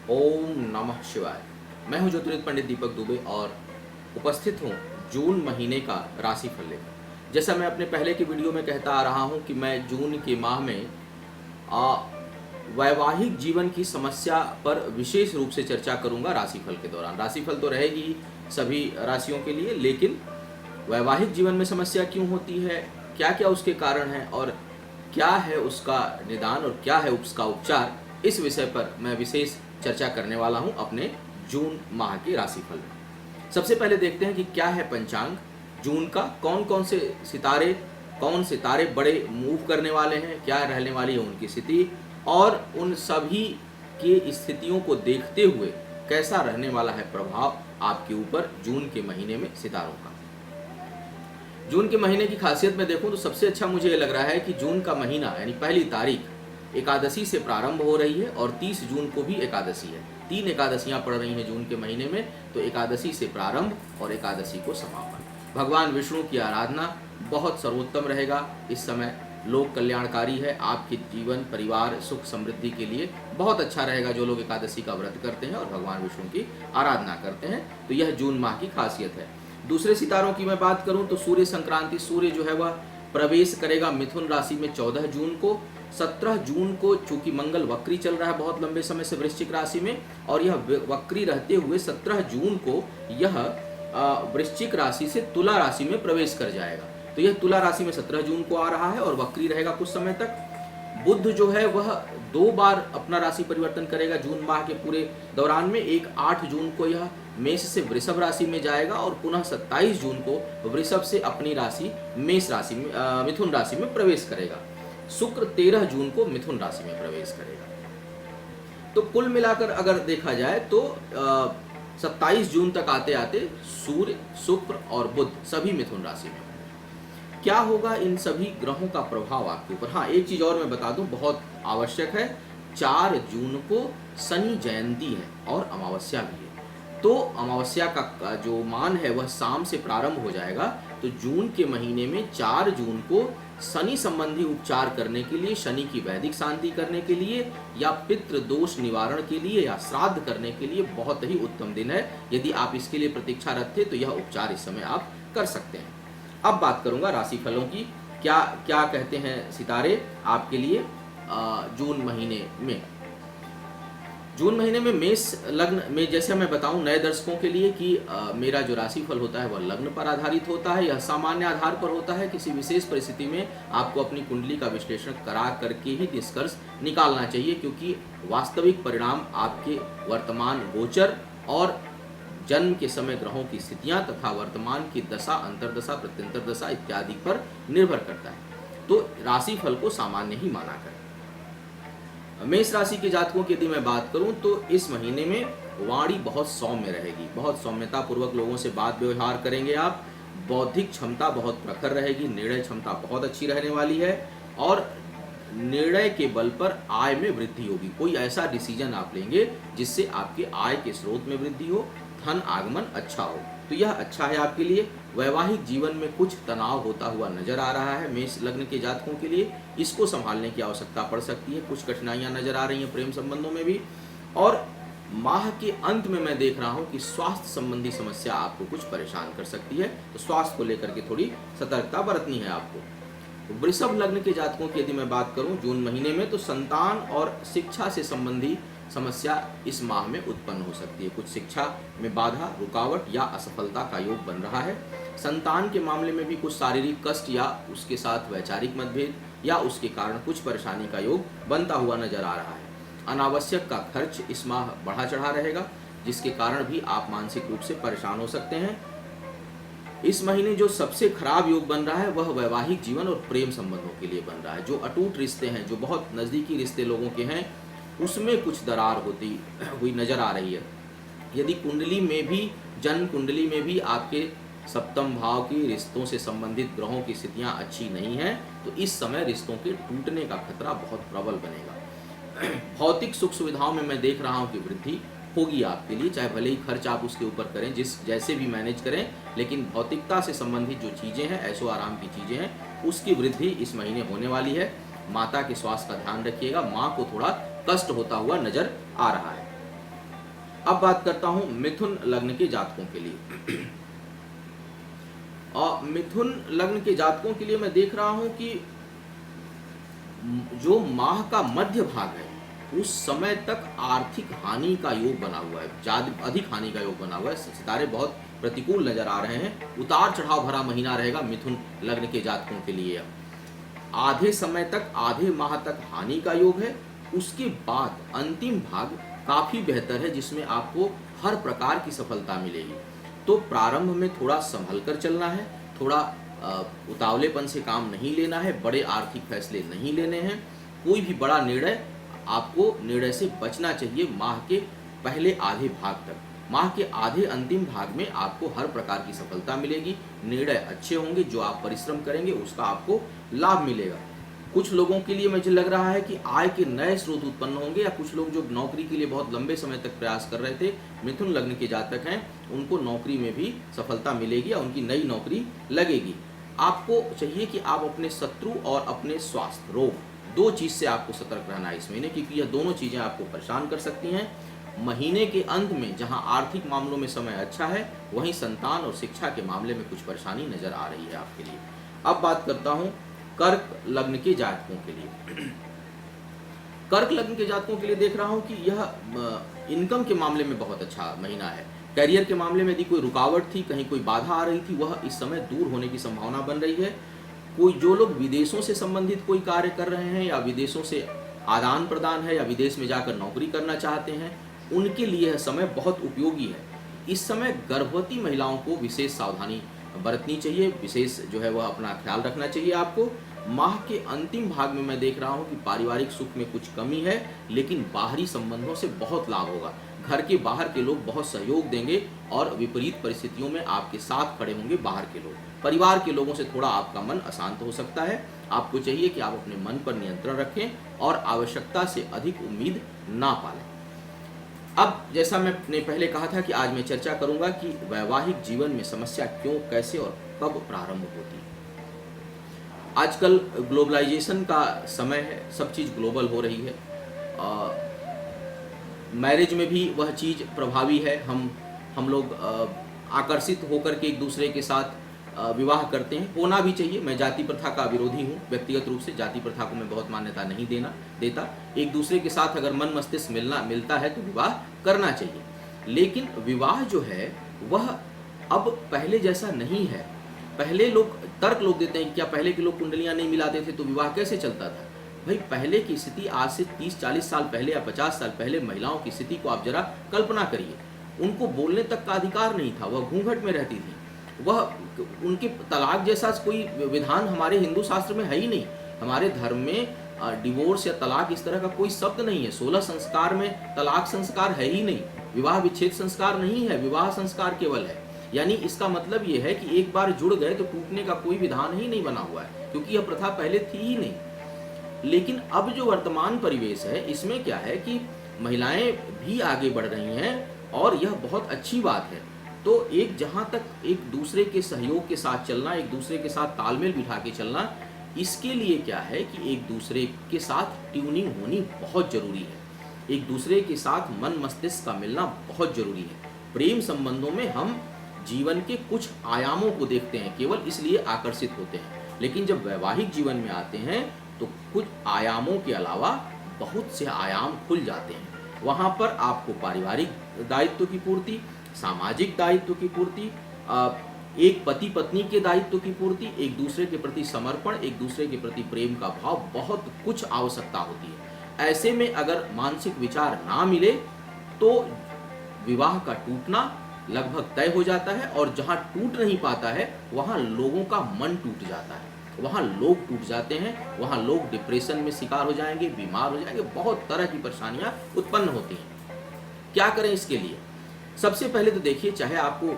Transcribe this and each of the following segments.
ओम नमः शिवाय। मैं हूं ज्योतिर्विद पंडित दीपक दुबे और उपस्थित हूं जून महीने का राशिफल लेकर। जैसा मैं अपने पहले के वीडियो में कहता आ रहा हूं कि मैं जून के माह में आ, वैवाहिक जीवन की समस्या पर विशेष रूप से चर्चा करूंगा राशिफल के दौरान। राशिफल तो रहेगी ही सभी राशियों के लिए, लेकिन वैवाहिक जीवन में समस्या क्यों होती है, क्या क्या उसके कारण हैं और क्या है उसका निदान और क्या है उसका उपचार, इस विषय पर मैं विशेष चर्चा करने वाला हूं अपने जून माह के राशिफल में। सबसे पहले देखते हैं कि क्या है पंचांग जून का, कौन सितारे बड़े मूव करने वाले हैं, क्या रहने वाली है उनकी स्थिति, और उन सभी की स्थितियों को देखते हुए कैसा रहने वाला है प्रभाव आपके ऊपर जून के महीने में सितारों का। जून के महीने की खासियत में देखूं तो सबसे अच्छा मुझे ये लग रहा है कि जून का महीना यानी पहली तारीख एकादशी से प्रारंभ हो रही है और 30 जून को भी एकादशी है। 3 एकादशियां पड़ रही हैं जून के महीने में, तो एकादशी से प्रारंभ और एकादशी को समापन। भगवान विष्णु की आराधना बहुत सर्वोत्तम रहेगा इस समय, लोक कल्याणकारी है, आपके जीवन परिवार सुख समृद्धि के लिए बहुत अच्छा रहेगा जो लोग एकादशी का व्रत करते हैं और भगवान विष्णु की आराधना करते हैं। तो यह जून माह की खासियत है। दूसरे सितारों की मैं बात करूं तो सूर्य संक्रांति, सूर्य जो है वह प्रवेश करेगा मिथुन राशि में 14 जून को। 17 जून को चूंकि मंगल वक्री चल रहा है बहुत लंबे समय से वृश्चिक राशि में, और यह वक्री रहते हुए 17 जून को यह वृश्चिक राशि से तुला राशि में प्रवेश कर जाएगा। तो यह तुला राशि में 17 जून को आ रहा है और वक्री रहेगा कुछ समय तक। बुध जो है वह 2 बार अपना राशि परिवर्तन करेगा जून माह के पूरे दौरान में। एक 8 जून को यह मेष से वृषभ राशि में जाएगा और पुनः 27 जून को वृषभ से अपनी राशि मेष राशि में मिथुन राशि में प्रवेश करेगा। शुक्र 13 जून को मिथुन राशि में प्रवेश करेगा। तो कुल मिलाकर अगर देखा जाए तो 27 जून तक आते आते सूर्य, शुक्र और बुध सभी मिथुन राशि में। क्या होगा इन सभी ग्रहों का प्रभाव आपके ऊपर? हाँ, एक चीज और मैं बता दूं, बहुत आवश्यक है। 4 जून को शनि जयंती है और अमावस्या भी है, तो अमावस्या का जो मान है वह शाम से प्रारंभ हो जाएगा। तो जून के महीने में 4 जून को शनि संबंधी उपचार करने के लिए, शनि की वैदिक शांति करने के लिए या पितृ दोष निवारण के लिए या श्राद्ध करने के लिए बहुत ही उत्तम दिन है। यदि आप इसके लिए प्रतीक्षारत थे तो यह उपचार इस समय आप कर सकते हैं। अब बात करूंगा राशिफलों की, क्या क्या कहते हैं सितारे आपके लिए जून महीने में। जून महीने में मेष लग्न में, जैसे मैं बताऊं नए दर्शकों के लिए कि मेरा जो राशिफल होता है वह लग्न पर आधारित होता है, यह सामान्य आधार पर होता है। किसी विशेष परिस्थिति में आपको अपनी कुंडली का विश्लेषण करा करके ही निष्कर्ष निकालना चाहिए, क्योंकि वास्तविक परिणाम आपके वर्तमान गोचर और जन्म के समय ग्रहों की स्थितियां तथा वर्तमान की दशा, अंतर्दशा, प्रत्यंतर दशा इत्यादि पर निर्भर करता है। तो राशिफल को सामान्य ही माना करें। मेष राशि के जातकों की यदि मैं बात करूं तो इस महीने में वाणी बहुत सौम्य रहेगी, बहुत सौम्यता पूर्वक लोगों से बात व्यवहार करेंगे आप। बौद्धिक क्षमता बहुत प्रखर रहेगी, निर्णय क्षमता बहुत अच्छी रहने वाली है और निर्णय के बल पर आय में वृद्धि होगी। कोई ऐसा डिसीजन आप लेंगे जिससे आपके आय के स्रोत में वृद्धि हो, धन आगमन अच्छा हो, तो यह अच्छा है आपके लिए। वैवाहिक जीवन में कुछ तनाव होता हुआ नजर आ रहा है मेष लग्न के जातकों के लिए, इसको संभालने की आवश्यकता पड़ सकती है। कुछ कठिनाइयां नजर आ रही हैं प्रेम संबंधों में भी, और माह के अंत में मैं देख रहा हूं कि स्वास्थ्य संबंधी समस्या आपको कुछ परेशान कर सकती है, तो स्वास्थ्य को लेकर के थोड़ी सतर्कता बरतनी है आपको। वृषभ लग्न के जातकों की यदि मैं बात करूं जून महीने में, तो संतान और शिक्षा से संबंधी समस्या इस माह में उत्पन्न हो सकती है। कुछ शिक्षा में बाधा, रुकावट या असफलता का योग बन रहा है। संतान के मामले में भी कुछ शारीरिक कष्ट या उसके साथ वैचारिक मतभेद या उसके कारण कुछ परेशानी का योग बनता हुआ नजर आ रहा है। अनावश्यक का खर्च इस माह बढ़ा चढ़ा रहेगा, जिसके कारण भी आप मानसिक रूप से परेशान हो सकते हैं। इस महीने जो सबसे खराब योग बन रहा है वह वैवाहिक जीवन और प्रेम संबंधों के लिए बन रहा है। जो अटूट रिश्ते हैं, जो बहुत नज़दीकी रिश्ते लोगों के हैं, उसमें कुछ दरार होती हुई नजर आ रही है। यदि कुंडली में भी, जन्म कुंडली में भी आपके सप्तम भाव की रिश्तों से संबंधित ग्रहों की स्थितियां अच्छी नहीं हैं, तो इस समय रिश्तों के टूटने का खतरा बहुत प्रबल बनेगा। भौतिक सुख सुविधाओं में मैं देख रहा हूं कि वृद्धि होगी आपके लिए, चाहे भले ही खर्च आप उसके ऊपर करें, जैसे भी मैनेज करें, लेकिन भौतिकता से संबंधित जो चीज़ें हैं, ऐशो आराम की चीज़ें हैं, उसकी वृद्धि इस महीने होने वाली है। माता के स्वास्थ्य का ध्यान रखिएगा, माँ को थोड़ा कष्ट होता हुआ नजर आ रहा है। अब बात करता हूं मिथुन लग्न के जातकों के लिए। और मिथुन लग्न के जातकों के लिए मैं देख रहा हूं कि जो माह का मध्य भाग है उस समय तक आर्थिक हानि का योग बना हुआ है, ज्यादा अधिक हानि का योग बना हुआ है। सितारे बहुत प्रतिकूल नजर आ रहे हैं। उतार चढ़ाव भरा महीना रहेगा मिथुन लग्न के जातकों के लिए। आधे समय तक, आधे माह तक हानि का योग है। उसके बाद अंतिम भाग काफी बेहतर है जिसमें आपको हर प्रकार की सफलता मिलेगी। तो प्रारंभ में थोड़ा संभल कर चलना है, थोड़ा उतावलेपन से काम नहीं लेना है, बड़े आर्थिक फैसले नहीं लेने हैं। कोई भी बड़ा निर्णय, आपको निर्णय से बचना चाहिए माह के पहले आधे भाग तक। माह के आधे अंतिम भाग में आपको हर प्रकार की सफलता मिलेगी, निर्णय अच्छे होंगे, जो आप परिश्रम करेंगे उसका आपको लाभ मिलेगा। कुछ लोगों के लिए मुझे लग रहा है कि आय के नए स्रोत उत्पन्न होंगे, या कुछ लोग जो नौकरी के लिए बहुत लंबे समय तक प्रयास कर रहे थे, मिथुन लग्न के जातक हैं, उनको नौकरी में भी सफलता मिलेगी या उनकी नई नौकरी लगेगी। आपको चाहिए कि आप अपने शत्रु और अपने स्वास्थ्य, रोग, दो चीज़ से आपको सतर्क रहना है इस महीने, क्योंकि यह दोनों चीज़ें आपको परेशान कर सकती हैं। महीने के अंत में जहां आर्थिक मामलों में समय अच्छा है, वहीं संतान और शिक्षा के मामले में कुछ परेशानी नजर आ रही है आपके लिए। अब बात करता हूं कर्क लग्न के जातकों के लिए। कर्क लग्न के जातकों के लिए देख रहा हूं कि यह इनकम के मामले में बहुत अच्छा महीना है। करियर के मामले में यदि कोई रुकावट थी, कहीं कोई बाधा आ रही थी, वह इस समय दूर होने की संभावना बन रही है। कोई जो लोग विदेशों से संबंधित कोई कार्य कर रहे हैं, या विदेशों से आदान प्रदान है, या विदेश में जाकर नौकरी करना चाहते हैं, उनके लिए यह समय बहुत उपयोगी है। इस समय गर्भवती महिलाओं को विशेष सावधानी बरतनी चाहिए, विशेष जो है वह अपना ख्याल रखना चाहिए आपको। माह के अंतिम भाग में मैं देख रहा हूं कि पारिवारिक सुख में कुछ कमी है, लेकिन बाहरी संबंधों से बहुत लाभ होगा। घर के बाहर के लोग बहुत सहयोग देंगे और विपरीत परिस्थितियों में आपके साथ खड़े होंगे बाहर के लोग। परिवार के लोगों से थोड़ा आपका मन अशांत हो सकता है। आपको चाहिए कि आप अपने मन पर नियंत्रण रखें और आवश्यकता से अधिक उम्मीद ना पालें। अब जैसा मैंने पहले कहा था कि आज मैं चर्चा करूंगा कि वैवाहिक जीवन में समस्या क्यों, कैसे और कब प्रारंभ होती है। आजकल ग्लोबलाइजेशन का समय है, सब चीज़ ग्लोबल हो रही है। मैरिज में भी वह चीज़ प्रभावी है। हम लोग आकर्षित होकर के एक दूसरे के साथ विवाह करते हैं, होना भी चाहिए। मैं जाति प्रथा का विरोधी हूँ, व्यक्तिगत रूप से जाति प्रथा को मैं बहुत मान्यता नहीं देता। एक दूसरे के साथ अगर मन मस्तिष्क मिलता है तो विवाह करना चाहिए। लेकिन विवाह जो है वह अब पहले जैसा नहीं है। पहले लोग देते हैं कि क्या पहले के लोग कुंडलियाँ नहीं मिलाते थे तो विवाह कैसे चलता था। भाई पहले की स्थिति आज से 30-40 साल पहले या 50 साल पहले महिलाओं की स्थिति को आप जरा कल्पना करिए। उनको बोलने तक का अधिकार नहीं था, वह घूंघट में रहती थी। वह उनके तलाक जैसा कोई विधान हमारे हिंदू शास्त्र में है ही नहीं। हमारे धर्म में डिवोर्स या तलाक इस तरह का कोई शब्द नहीं है। 16 संस्कार में तलाक संस्कार है ही नहीं। विवाह विच्छेद संस्कार नहीं है, विवाह संस्कार केवल है। यानी इसका मतलब यह है कि एक बार जुड़ गए तो टूटने का कोई विधान ही नहीं बना हुआ है, क्योंकि यह प्रथा पहले थी ही नहीं। लेकिन अब जो वर्तमान परिवेश है, इसमें क्या है कि महिलाएं भी आगे बढ़ रही हैं और यह बहुत अच्छी बात है। तो जहां तक एक दूसरे के सहयोग के साथ चलना, एक दूसरे के साथ तालमेल बिठा के चलना, इसके लिए क्या है कि एक दूसरे के साथ ट्यूनिंग होनी बहुत जरूरी है। एक दूसरे के साथ मन मस्तिष्क का मिलना बहुत जरूरी है। प्रेम संबंधों में हम जीवन के कुछ आयामों को देखते हैं, केवल इसलिए आकर्षित होते हैं। लेकिन जब वैवाहिक जीवन में आते हैं तो कुछ आयामों के अलावा बहुत से आयाम खुल जाते हैं। वहां पर आपको पारिवारिक दायित्व की पूर्ति, सामाजिक दायित्व की पूर्ति, एक पति पत्नी के दायित्व की पूर्ति, एक दूसरे के प्रति समर्पण, एक दूसरे के प्रति प्रेम का भाव, बहुत कुछ आवश्यकता होती है। ऐसे में अगर मानसिक विचार ना मिले तो विवाह का टूटना लगभग तय हो जाता है। और जहां टूट नहीं पाता है वहां लोगों का मन टूट जाता है, वहां लोग टूट जाते हैं, वहां लोग डिप्रेशन में शिकार हो जाएंगे, बीमार हो जाएंगे, बहुत तरह की परेशानियां उत्पन्न होती हैं। क्या करें इसके लिए? सबसे पहले तो देखिए, चाहे आपको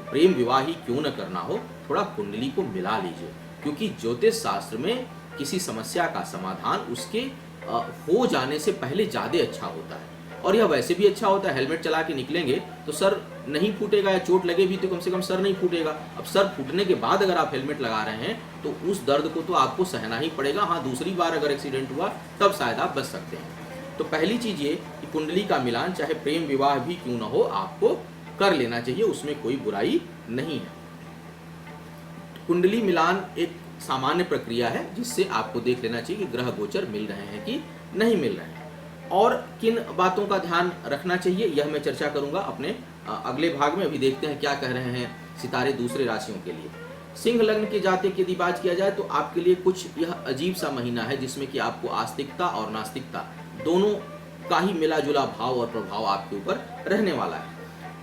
प्रेम विवाह ही क्यों न करना हो, थोड़ा कुंडली को मिला लीजिए, क्योंकि ज्योतिष शास्त्र में किसी समस्या का समाधान उसके हो जाने से पहले ज़्यादा अच्छा होता है। और यह वैसे भी अच्छा होता है। हेलमेट चला के निकलेंगे तो सर नहीं फूटेगा, या चोट लगे भी तो कम से कम सर नहीं फूटेगा। अब सर फूटने के बाद अगर आप हेलमेट लगा रहे हैं तो उस दर्द को तो आपको सहना ही पड़ेगा। हाँ, दूसरी बार अगर एक्सीडेंट हुआ तब शायद आप बच सकते हैं। तो पहली चीज़ ये कि कुंडली का मिलान चाहे प्रेम विवाह भी क्यों ना हो आपको कर लेना चाहिए, उसमें कोई बुराई नहीं है। कुंडली मिलान एक सामान्य प्रक्रिया है जिससे आपको देख लेना चाहिए कि ग्रह गोचर मिल रहे हैं कि नहीं मिल रहे हैं और किन बातों का ध्यान रखना चाहिए, यह मैं चर्चा करूंगा अपने अगले भाग में। अभी देखते हैं क्या कह रहे हैं सितारे दूसरे राशियों के लिए। सिंह लग्न के जातक की यदि बात किया जाए तो आपके लिए कुछ यह अजीब सा महीना है जिसमें कि आपको आस्तिकता और नास्तिकता दोनों का ही मिला जुला भाव और प्रभाव आपके ऊपर रहने वाला है।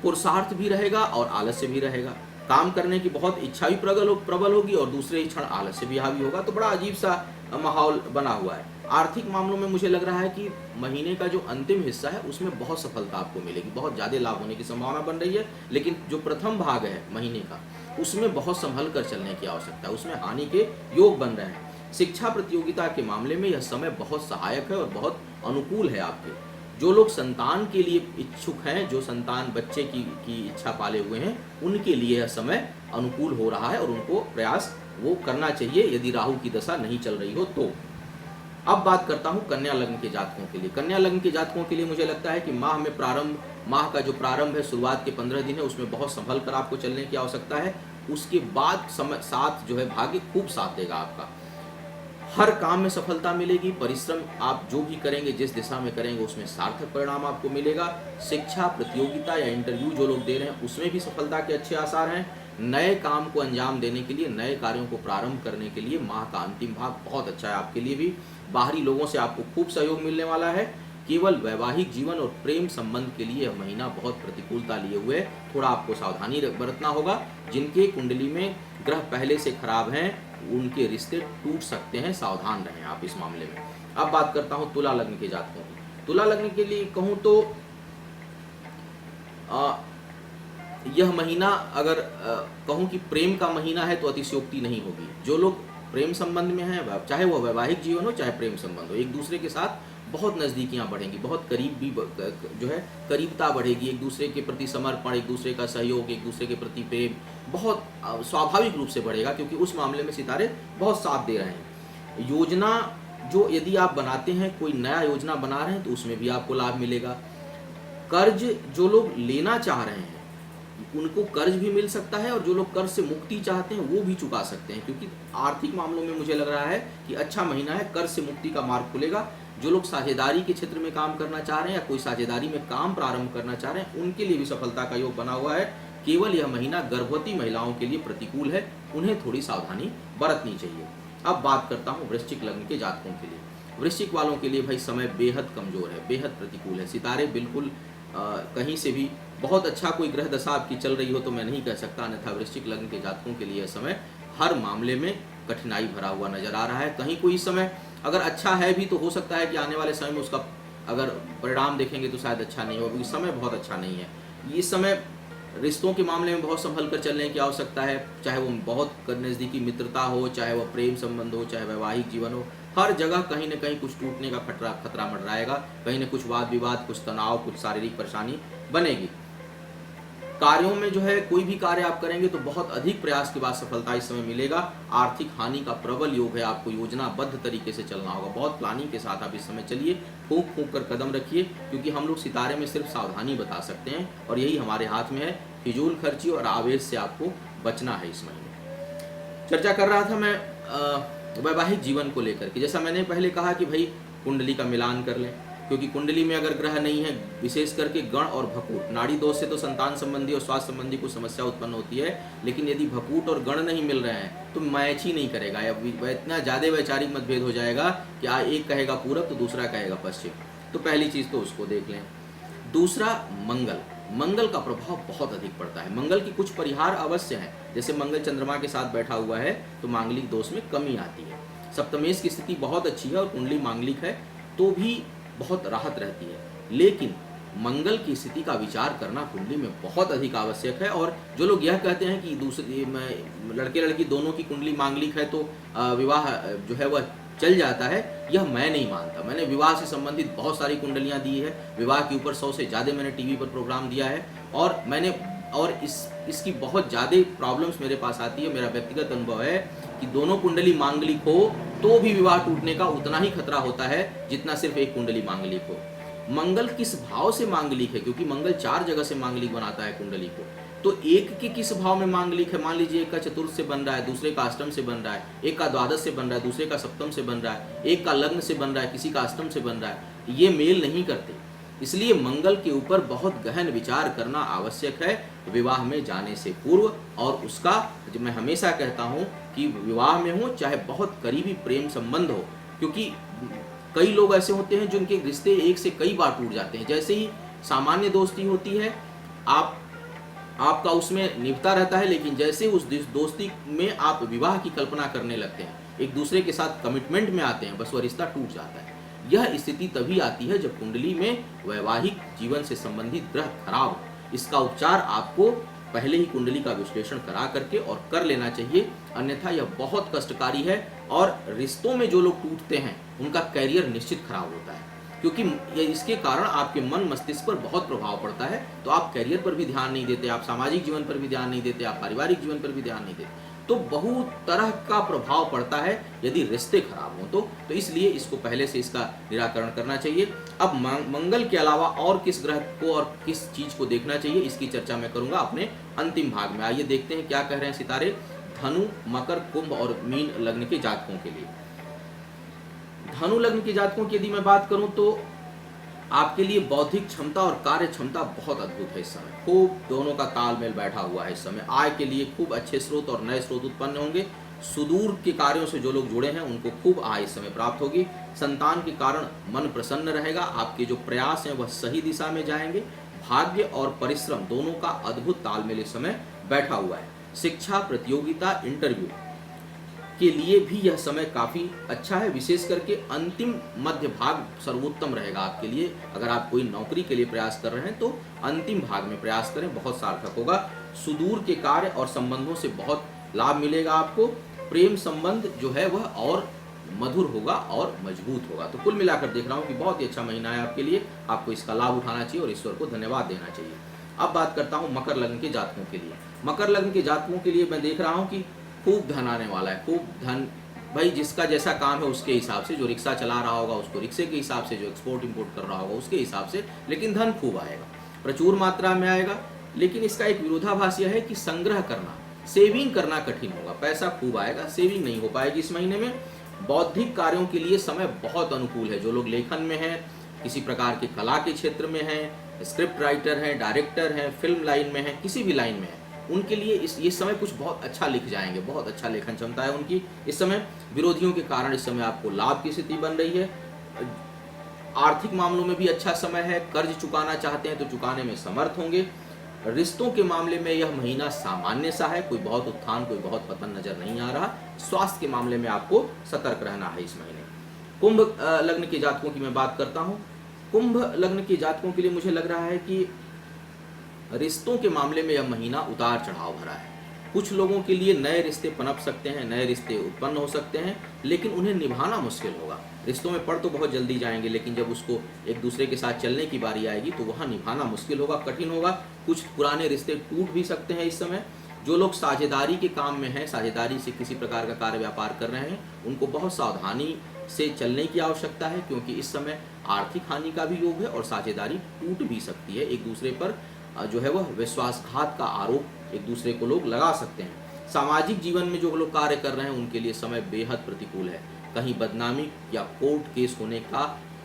पुरुषार्थ भी रहेगा और आलस्य भी रहेगा। काम करने की बहुत इच्छा भी प्रबल होगी और दूसरे ही क्षण आलस्य भी हावी होगा। तो बड़ा अजीब सा माहौल बना हुआ है। आर्थिक मामलों में मुझे लग रहा है कि महीने का जो अंतिम हिस्सा है उसमें बहुत सफलता आपको मिलेगी, बहुत ज़्यादा लाभ होने की संभावना बन रही है। लेकिन जो प्रथम भाग है महीने का उसमें बहुत संभल कर चलने की आवश्यकता है, उसमें हानि के योग बन रहे हैं। शिक्षा प्रतियोगिता के मामले में यह समय बहुत सहायक है और बहुत अनुकूल है आपके। जो लोग संतान के लिए इच्छुक हैं, जो संतान बच्चे की इच्छा पाले हुए हैं, उनके लिए यह समय अनुकूल हो रहा है और उनको प्रयास वो करना चाहिए यदि राहु की दशा नहीं चल रही हो तो। अब बात करता हूँ कन्या लग्न के जातकों के लिए। कन्या लग्न के जातकों के लिए मुझे लगता है कि माह का जो प्रारंभ है, शुरुआत के 15 दिन है, उसमें बहुत संभल कर आपको चलने की आवश्यकता है। उसके बाद समय साथ जो है भाग्य खूब साथ देगा आपका। हर काम में सफलता मिलेगी। परिश्रम आप जो भी करेंगे, जिस दिशा में करेंगे, उसमें सार्थक परिणाम आपको मिलेगा। शिक्षा प्रतियोगिता या इंटरव्यू जो लोग दे रहे हैं उसमें भी सफलता के अच्छे आसार हैं। नए काम को अंजाम देने के लिए, नए कार्यों को प्रारंभ करने के लिए माह का अंतिम भाग बहुत अच्छा है आपके लिए भी। बाहरी लोगों से आपको खूब सहयोग मिलने वाला है। केवल वैवाहिक जीवन और प्रेम संबंध के लिए यह महीना बहुत प्रतिकूलता लिए हुए है। थोड़ा आपको सावधानी बरतना होगा। जिनके कुंडली में ग्रह पहले से खराब हैं उनके रिश्ते टूट सकते हैं, सावधान रहें आप इस मामले में। अब बात करता हूं तुला लग्न के जातकों की। तुला लग्न के लिए कहूं तो यह महीना अगर कहूं कि प्रेम का महीना है तो अतिशयोक्ति नहीं होगी। जो लोग प्रेम संबंध में हैं, चाहे वो वैवाहिक जीवन हो चाहे प्रेम संबंध हो, एक दूसरे के साथ बहुत नज़दीकियाँ बढ़ेंगी, बहुत करीब भी जो है करीबता बढ़ेगी। एक दूसरे के प्रति समर्पण, एक दूसरे का सहयोग, एक दूसरे के प्रति प्रेम बहुत स्वाभाविक रूप से बढ़ेगा क्योंकि उस मामले में सितारे बहुत साथ दे रहे हैं। योजना जो यदि आप बनाते हैं, कोई नया योजना बना रहे हैं तो उसमें भी आपको लाभ मिलेगा। कर्ज जो लोग लेना चाह रहे हैं उनको कर्ज भी मिल सकता है और जो लोग कर्ज से मुक्ति चाहते हैं वो भी चुका सकते हैं, क्योंकि आर्थिक मामलों में मुझे लग रहा है कि अच्छा महीना है। कर्ज से मुक्ति का मार्ग खुलेगा। जो लोग साझेदारी के क्षेत्र में काम करना चाह रहे हैं या कोई साझेदारी में काम प्रारंभ करना चाह रहे हैं उनके लिए भी सफलता का योग बना हुआ है। केवल यह महीना गर्भवती महिलाओं के लिए प्रतिकूल है, उन्हें थोड़ी सावधानी बरतनी चाहिए। अब बात करता हूँ वृश्चिक लग्न के जातकों के लिए। वृश्चिक वालों के लिए भाई समय बेहद कमजोर है, बेहद प्रतिकूल है। सितारे बिल्कुल कहीं से भी बहुत अच्छा कोई ग्रह दशा आपकी चल रही हो तो मैं नहीं कह सकता, अन्यथा वृश्चिक लग्न के जातकों के लिए समय हर मामले में कठिनाई भरा हुआ नजर आ रहा है। कहीं कोई समय अगर अच्छा है भी तो हो सकता है कि आने वाले समय में उसका अगर परिणाम देखेंगे तो शायद अच्छा नहीं हो, क्योंकि समय बहुत अच्छा नहीं है। इस समय रिश्तों के मामले में बहुत संभल कर चलने की आवश्यकता है, चाहे वो बहुत नज़दीकी मित्रता हो, चाहे वो प्रेम संबंध हो, चाहे वैवाहिक जीवन हो। हर जगह कहीं न कहीं कुछ टूटने का खतरा मंडराएगा, कहीं न कुछ वाद विवाद, कुछ तनाव, कुछ शारीरिक परेशानी बनेगी। कार्यों में जो है कोई भी कार्य आप करेंगे तो बहुत अधिक प्रयास के बाद सफलता इस समय मिलेगा। आर्थिक हानि का प्रबल योग है, आपको योजनाबद्ध तरीके से चलना होगा। बहुत प्लानिंग के साथ आप इस समय चलिए, फूंक फूंक कर कदम रखिए, क्योंकि हम लोग सितारे में सिर्फ सावधानी बता सकते हैं और यही हमारे हाथ में है। फिजूल खर्ची और आवेश से आपको बचना है इस महीने। चर्चा कर रहा था मैं वैवाहिक जीवन को लेकर के। जैसा मैंने पहले कहा कि भाई कुंडली का मिलान कर लें, क्योंकि कुंडली में अगर ग्रह नहीं है, विशेष करके गण और भकूट, नाड़ी दोष से तो संतान संबंधी और स्वास्थ्य संबंधी कुछ समस्या उत्पन्न होती है, लेकिन यदि भकूट और गण नहीं मिल रहे हैं तो मैच ही नहीं करेगा। इतना ज़्यादा वैचारिक मतभेद हो जाएगा कि एक कहेगा पूरब तो दूसरा कहेगा पश्चिम। तो पहली चीज़ तो उसको देख लें। दूसरा मंगल का प्रभाव बहुत अधिक पड़ता है। मंगल की कुछ परिहार अवश्य हैं, जैसे मंगल चंद्रमा के साथ बैठा हुआ है तो मांगलिक दोष में कमी आती है। सप्तमेश की स्थिति बहुत अच्छी है और कुंडली मांगलिक है तो भी बहुत राहत रहती है, लेकिन मंगल की स्थिति का विचार करना कुंडली में बहुत अधिक आवश्यक है। और जो लोग यह कहते हैं कि दूसरे लड़के लड़की दोनों की कुंडली मांगलिक है तो विवाह जो है वह चल जाता है, यह मैं नहीं मानता। मैंने विवाह से संबंधित बहुत सारी कुंडलियां दी है, विवाह के ऊपर 100 से ज़्यादा मैंने टीवी पर प्रोग्राम दिया है और इसकी बहुत ज़्यादा प्रॉब्लम्स मेरे पास आती है। मेरा व्यक्तिगत अनुभव है कि दोनों कुंडली मांगलिक हो तो भी विवाह टूटने का उतना ही खतरा होता है जितना सिर्फ एक कुंडली मांगलिक हो। मंगल किस भाव से मांगलिक है, क्योंकि मंगल 4 जगह से मांगलिक बनाता है कुंडली को, तो एक के किस भाव में मांगलिक है। मान लीजिए एक का चतुर्थ से बन रहा है, दूसरे का अष्टम से बन रहा है, एक का द्वादश से बन रहा है, दूसरे का सप्तम से बन रहा है, एक का लग्न से बन रहा है, किसी का अष्टम से बन रहा है, ये मेल नहीं करते। इसलिए मंगल के ऊपर बहुत गहन विचार करना आवश्यक है विवाह में जाने से पूर्व। और उसका मैं हमेशा कहता हूँ कि विवाह में हो चाहे बहुत करीबी प्रेम संबंध हो, क्योंकि कई लोग ऐसे होते हैं जिनके रिश्ते एक से कई बार टूट जाते हैं। जैसे ही सामान्य दोस्ती होती है आपका उसमें निभता रहता है, लेकिन जैसे उस दोस्ती में आप विवाह की कल्पना करने लगते हैं, एक दूसरे के साथ कमिटमेंट में आते हैं, बस वह रिश्ता टूट जाता है। यह स्थिति तभी आती है जब कुंडली में वैवाहिक जीवन से संबंधित ग्रह खराब हो। इसका उपचार आपको पहले ही कुंडली का विश्लेषण करा करके और कर लेना चाहिए, अन्यथा यह बहुत कष्टकारी है। और रिश्तों में जो लोग टूटते हैं उनका कैरियर निश्चित खराब होता है, क्योंकि इसके कारण आपके मन मस्तिष्क पर बहुत प्रभाव पड़ता है। तो आप कैरियर पर भी ध्यान नहीं देते, आप सामाजिक जीवन पर भी ध्यान नहीं देते, आप पारिवारिक जीवन पर भी ध्यान नहीं देते, तो बहुत तरह का प्रभाव पड़ता है यदि रिश्ते खराब हों तो इसलिए इसको पहले से इसका निराकरण करना चाहिए। अब मंगल के अलावा और किस ग्रह को और किस चीज को देखना चाहिए, इसकी चर्चा मैं करूंगा अपने अंतिम भाग में। आइए देखते हैं क्या कह रहे हैं सितारे धनु, मकर, कुंभ और मीन लग्न के जातकों के लिए। धनु लग्न के जातकों की यदि मैं बात करूं तो आपके लिए बौद्धिक क्षमता और कार्य क्षमता बहुत अद्भुत है। इस समय खूब दोनों का तालमेल बैठा हुआ है। इस समय आय के लिए खूब अच्छे स्रोत और नए स्रोत उत्पन्न होंगे। सुदूर के कार्यों से जो लोग जुड़े हैं उनको खूब आय इस समय प्राप्त होगी। संतान के कारण मन प्रसन्न रहेगा। आपके जो प्रयास हैं वह सही दिशा में जाएंगे। भाग्य और परिश्रम दोनों का अद्भुत तालमेल इस समय बैठा हुआ है। शिक्षा, प्रतियोगिता, इंटरव्यू के लिए भी यह समय काफ़ी अच्छा है। विशेष करके अंतिम मध्य भाग सर्वोत्तम रहेगा आपके लिए। अगर आप कोई नौकरी के लिए प्रयास कर रहे हैं तो अंतिम भाग में प्रयास करें, बहुत सार्थक होगा। सुदूर के कार्य और संबंधों से बहुत लाभ मिलेगा आपको। प्रेम संबंध जो है वह और मधुर होगा और मजबूत होगा। तो कुल मिलाकर देख रहा हूँ कि बहुत ही अच्छा महीना है आपके लिए। आपको इसका लाभ उठाना चाहिए और ईश्वर को धन्यवाद देना चाहिए। अब बात करता हूँ मकर लग्न के जातकों के लिए। मकर लग्न के जातकों के लिए मैं देख रहा हूँ कि खूब धन आने वाला है। खूब धन, भाई जिसका जैसा काम है उसके हिसाब से, जो रिक्शा चला रहा होगा उसको रिक्शे के हिसाब से, जो एक्सपोर्ट इंपोर्ट कर रहा होगा उसके हिसाब से, लेकिन धन खूब आएगा, प्रचुर मात्रा में आएगा। लेकिन इसका एक विरोधाभास यह है कि संग्रह करना, सेविंग करना कठिन होगा। पैसा खूब आएगा, सेविंग नहीं हो पाएगी इस महीने में। बौद्धिक कार्यों के लिए समय बहुत अनुकूल है। जो लोग लेखन में हैं, किसी प्रकार के कला के क्षेत्र में हैं, स्क्रिप्ट राइटर हैं, डायरेक्टर हैं, फिल्म लाइन में हैं, किसी भी लाइन में हैं, उनके लिए ये समय कुछ बहुत अच्छा लिख जाएंगे। बहुत अच्छा लेखन क्षमता है उनकी इस समय। विरोधियों के कारण इस समय आपको लाभ की स्थिति बन रही है। आर्थिक मामलों में भी अच्छा समय है। कर्ज चुकाना चाहते हैं तो चुकाने में समर्थ होंगे। रिश्तों के मामले में यह महीना सामान्य सा है, कोई बहुत उत्थान कोई बहुत पतन नजर नहीं आ रहा। स्वास्थ्य के मामले में आपको सतर्क रहना है इस महीने। कुंभ लग्न के जातकों की मैं बात करता हूँ। कुंभ लग्न के जातकों के लिए मुझे लग रहा है कि रिश्तों के मामले में यह महीना उतार चढ़ाव भरा है। कुछ लोगों के लिए नए रिश्ते पनप सकते हैं, नए रिश्ते उत्पन्न हो सकते हैं, लेकिन उन्हें निभाना मुश्किल होगा। रिश्तों में पड़ तो बहुत जल्दी जाएंगे, लेकिन जब उसको एक दूसरे के साथ चलने की बारी आएगी तो वहाँ निभाना मुश्किल होगा, कठिन होगा। कुछ पुराने रिश्ते टूट भी सकते हैं इस समय। जो लोग साझेदारी के काम में हैं, साझेदारी से किसी प्रकार का कार्य व्यापार कर रहे हैं, उनको बहुत सावधानी से चलने की आवश्यकता है, क्योंकि इस समय आर्थिक हानि का भी योग है और साझेदारी टूट भी सकती है। एक दूसरे पर जो है वह विश्वासघात का आरोप एक दूसरे को लोग लगा सकते हैं। सामाजिक जीवन में जो लोग कार्य कर रहे हैं उनके लिए समय बेहद प्रतिकूल है। कहीं बदनामी या कोर्ट केस होने का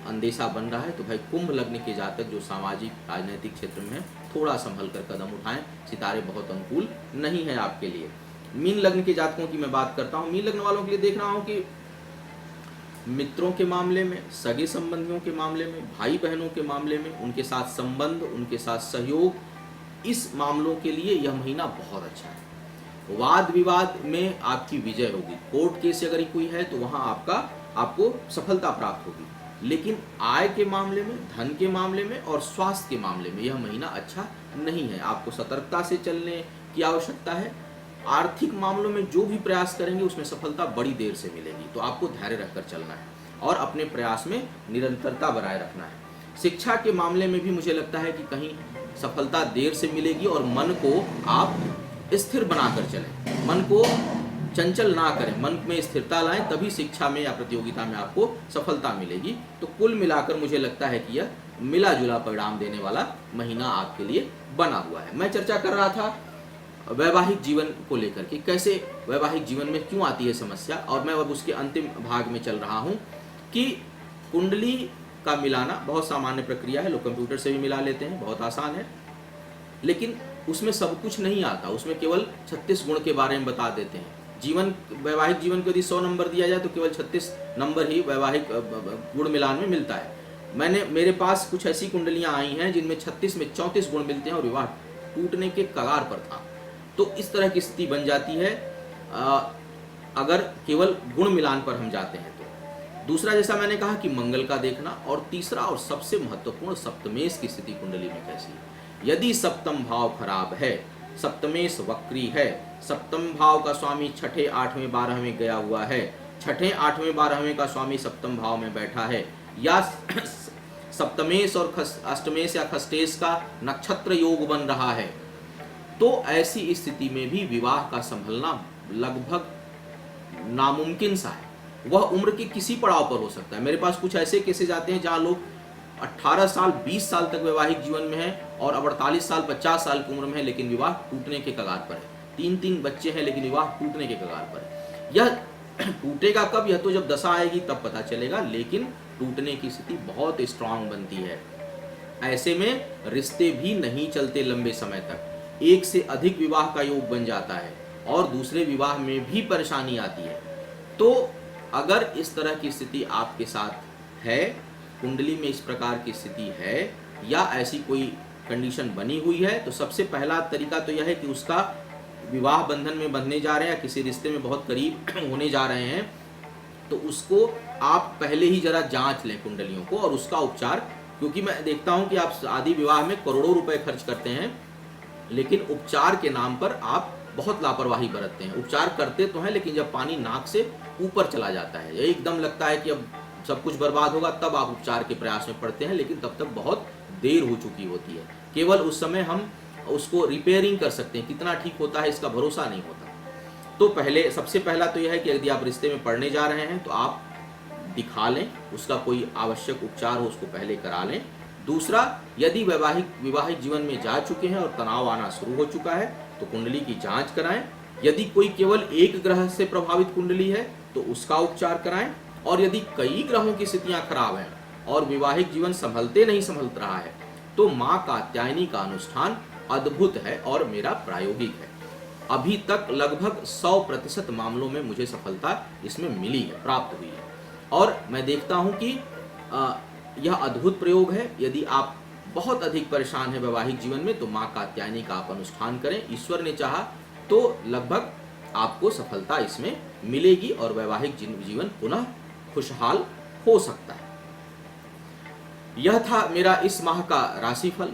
अंदेशा बन रहा है। तो भाई कुंभ लग्न के जातक जो सामाजिक राजनीतिक क्षेत्र में है, थोड़ा संभल कर कदम उठाएं। सितारे बहुत अनुकूल नहीं है आपके लिए। मीन लग्न के जातकों की मैं बात करता हूँ। मीन लग्न वालों के लिए देख रहा हूँ कि मित्रों के मामले में, सगे संबंधियों के मामले में, भाई बहनों के मामले में, उनके साथ संबंध, उनके साथ सहयोग, इस मामलों के लिए यह महीना बहुत अच्छा है। वाद विवाद में आपकी विजय होगी। कोर्ट केस अगर कोई है तो वहाँ आपको सफलता प्राप्त होगी। लेकिन आय के मामले में, धन के मामले में और स्वास्थ्य के मामले में यह महीना अच्छा नहीं है। आपको सतर्कता से चलने की आवश्यकता है। आर्थिक मामलों में जो भी प्रयास करेंगे उसमें सफलता बड़ी देर से मिलेगी, तो आपको धैर्य रखकर चलना है और अपने प्रयास में निरंतरता बनाए रखना है। शिक्षा के मामले में भी मुझे लगता है कि कहीं सफलता देर से मिलेगी और मन को आप स्थिर बनाकर चलें। मन को चंचल ना करें, मन में स्थिरता लाएं, तभी शिक्षा में या प्रतियोगिता में आपको सफलता मिलेगी। तो कुल मिलाकर मुझे लगता है कि यह मिला जुला परिणाम देने वाला महीना आपके लिए बना हुआ है। मैं चर्चा कर रहा था वैवाहिक जीवन को लेकर के, कैसे वैवाहिक जीवन में क्यों आती है समस्या, और मैं अब उसके अंतिम भाग में चल रहा हूं कि कुंडली का मिलाना बहुत सामान्य प्रक्रिया है, लोग कंप्यूटर से भी मिला लेते हैं, बहुत आसान है, लेकिन उसमें सब कुछ नहीं आता। उसमें केवल 36 गुण के बारे में बता देते हैं। वैवाहिक जीवन को यदि 100 नंबर दिया जाए तो केवल 36 नंबर ही वैवाहिक गुण मिलान में मिलता है। मेरे पास कुछ ऐसी कुंडलियां आई हैं जिनमें 36 में 34 गुण मिलते हैं और विवाह टूटने के कगार पर था। तो इस तरह की स्थिति बन जाती है अगर केवल गुण मिलान पर हम जाते हैं तो। दूसरा, जैसा मैंने कहा कि मंगल का देखना, और तीसरा और सबसे महत्वपूर्ण, सप्तमेश की स्थिति कुंडली में कैसी है। यदि सप्तम भाव खराब है, सप्तमेश वक्री है, सप्तम भाव का स्वामी छठे, 8वें, 12वें गया हुआ है, छठे, 8वें, 12वें का स्वामी सप्तम भाव में बैठा है, या सप्तमेश और अष्टमेश या खष्टेश का नक्षत्र योग बन रहा है, तो ऐसी स्थिति में भी विवाह का संभलना लगभग नामुमकिन सा है। वह उम्र के किसी पड़ाव पर हो सकता है। मेरे पास कुछ ऐसे केसेस आते हैं जहां लोग 18 साल 20 साल तक वैवाहिक जीवन में हैं और अब 48 साल 50 साल की उम्र में है, लेकिन विवाह टूटने के कगार पर है। 3-3 बच्चे हैं लेकिन विवाह टूटने के कगार पर है। यह टूटेगा कब? यह तो जब दशा आएगी तब पता चलेगा, लेकिन टूटने की स्थिति बहुत स्ट्रांग बनती है। ऐसे में रिश्ते भी नहीं चलते लंबे समय तक, एक से अधिक विवाह का योग बन जाता है और दूसरे विवाह में भी परेशानी आती है। तो अगर इस तरह की स्थिति आपके साथ है, कुंडली में इस प्रकार की स्थिति है या ऐसी कोई कंडीशन बनी हुई है, तो सबसे पहला तरीका तो यह है कि उसका विवाह बंधन में बंधने जा रहे हैं या किसी रिश्ते में बहुत करीब होने जा रहे हैं, तो उसको आप पहले ही जरा जांच लें कुंडलियों को और उसका उपचार। क्योंकि मैं देखता हूं कि आप शादी विवाह में करोड़ों रुपए खर्च करते हैं, लेकिन उपचार के नाम पर आप बहुत लापरवाही बरतते हैं। उपचार करते तो हैं, लेकिन जब पानी नाक से ऊपर चला जाता है, एकदम लगता है कि अब सब कुछ बर्बाद होगा, तब आप उपचार के प्रयास में पड़ते हैं, लेकिन तब तक बहुत देर हो चुकी होती है। केवल उस समय हम उसको रिपेयरिंग कर सकते हैं, कितना ठीक होता है इसका भरोसा नहीं होता। तो सबसे पहला तो यह है कि यदि आप रिश्ते में पड़ने जा रहे हैं तो आप दिखा लें, उसका कोई आवश्यक उपचार हो उसको पहले करा लें। दूसरा, यदि विवाहिक जीवन में जा चुके हैं और तनाव आना शुरू हो चुका है तो कुंडली की जांच कराएं। यदि कोई केवल एक ग्रह से प्रभावित कुंडली है तो उसका उपचार कराएं, और यदि कई ग्रहों की स्थितियां खराब हैं और विवाहिक जीवन संभल रहा है तो मां कात्यायनी का अनुष्ठान अद्भुत है और मेरा प्रायोगिक है। अभी तक लगभग 100% मामलों में मुझे सफलता इसमें मिली है, प्राप्त हुई है, और मैं देखता हूं कि यह अद्भुत प्रयोग है। यदि आप बहुत अधिक परेशान है वैवाहिक जीवन में तो मां कात्यायनी का आप अनुष्ठान करें। ईश्वर ने चाहा तो लगभग आपको सफलता इसमें मिलेगी और वैवाहिक जीवन पुनः खुशहाल हो सकता है। यह था मेरा इस माह का राशिफल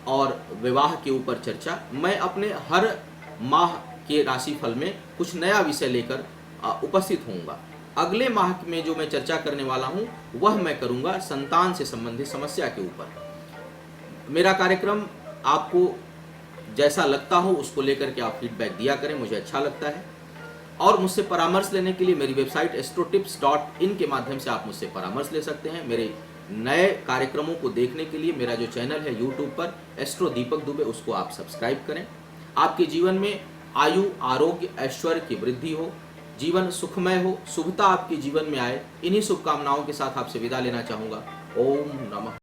और विवाह के ऊपर चर्चा। मैं अपने हर माह के राशिफल में कुछ नया विषय लेकर उपस्थित होऊंगा। अगले माह में जो मैं चर्चा करने वाला हूं वह मैं करूंगा संतान से संबंधित समस्या के ऊपर। मेरा कार्यक्रम आपको जैसा लगता हो उसको लेकर के आप फीडबैक दिया करें, मुझे अच्छा लगता है। और मुझसे परामर्श लेने के लिए मेरी वेबसाइट astrotips.in के माध्यम से आप मुझसे परामर्श ले सकते हैं। मेरे नए कार्यक्रमों को देखने के लिए मेरा जो चैनल है यूट्यूब पर एस्ट्रो दीपक दुबे, उसको आप सब्सक्राइब करें। आपके जीवन में आयु, आरोग्य, ऐश्वर्य की वृद्धि हो, जीवन सुखमय हो, शुभता आपके जीवन में आए, इन्हीं शुभकामनाओं के साथ आपसे विदा लेना चाहूँगा। ओम नमः।